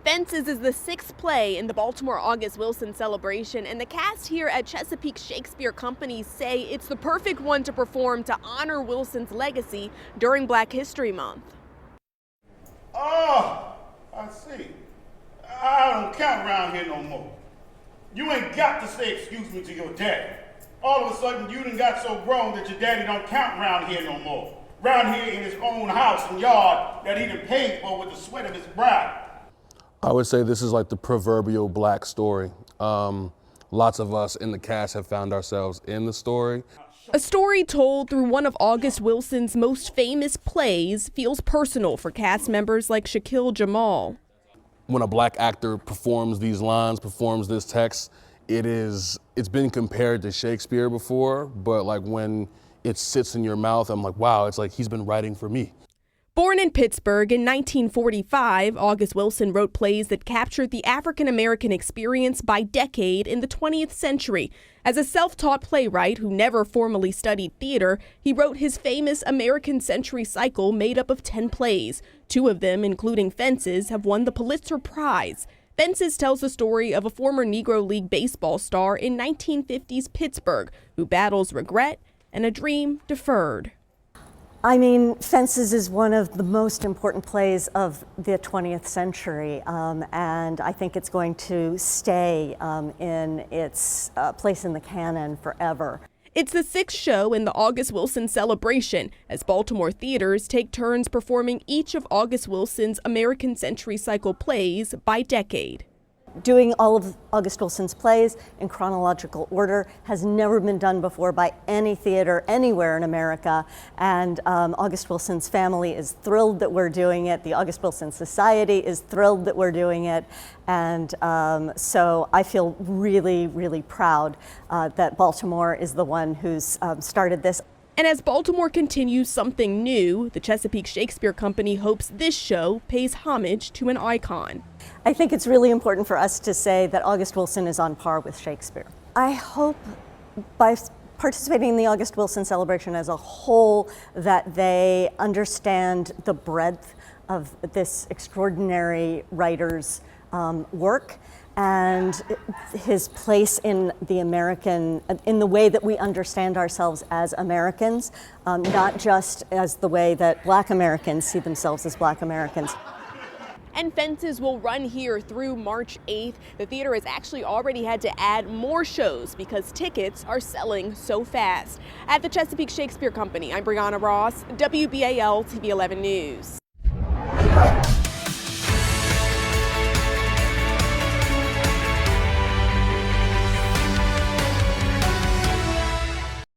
Fences is the sixth play in the Baltimore August Wilson celebration, and the cast here at Chesapeake Shakespeare Company say it's the perfect one to perform to honor Wilson's legacy during Black History Month. Oh, I see. I don't count around here no more. You ain't got to say excuse me to your daddy. All of a sudden, you done got so grown that your daddy don't count around here no more. Around here in his own house and yard that he done paid for with the sweat of his brow. I would say this is like the proverbial Black story. Lots of us in the cast have found ourselves in the story. A story told through one of August Wilson's most famous plays feels personal for cast members like Shaquille Jamal. When a Black actor performs these lines, performs this text, it's been compared to Shakespeare before, but like when it sits in your mouth, I'm like, wow, it's like he's been writing for me. Born in Pittsburgh in 1945, August Wilson wrote plays that captured the African-American experience by decade in the 20th century. As a self-taught playwright who never formally studied theater, he wrote his famous American Century cycle made up of 10 plays. 2 of them, including Fences, have won the Pulitzer Prize. Fences tells the story of a former Negro League baseball star in 1950s Pittsburgh who battles regret and a dream deferred. I mean, Fences is one of the most important plays of the 20th century, and I think it's going to stay in its place in the canon forever. It's the 6th show in the August Wilson celebration, as Baltimore theaters take turns performing each of August Wilson's American Century Cycle plays by decade. Doing all of August Wilson's plays in chronological order has never been done before by any theater anywhere in America, and August Wilson's family is thrilled that we're doing it. The August Wilson Society is thrilled that we're doing it, and so I feel really, really proud that Baltimore is the one who's started this. And as Baltimore continues something new, the Chesapeake Shakespeare Company hopes this show pays homage to an icon. I think it's really important for us to say that August Wilson is on par with Shakespeare. I hope by participating in the August Wilson celebration as a whole that they understand the breadth of this extraordinary writer's work and his place in the way that we understand ourselves as Americans, not just as the way that Black Americans see themselves as Black Americans. And Fences will run here through March 8th. The theater has actually already had to add more shows because tickets are selling so fast. At the Chesapeake Shakespeare Company, I'm Brianna Ross, WBAL TV 11 News.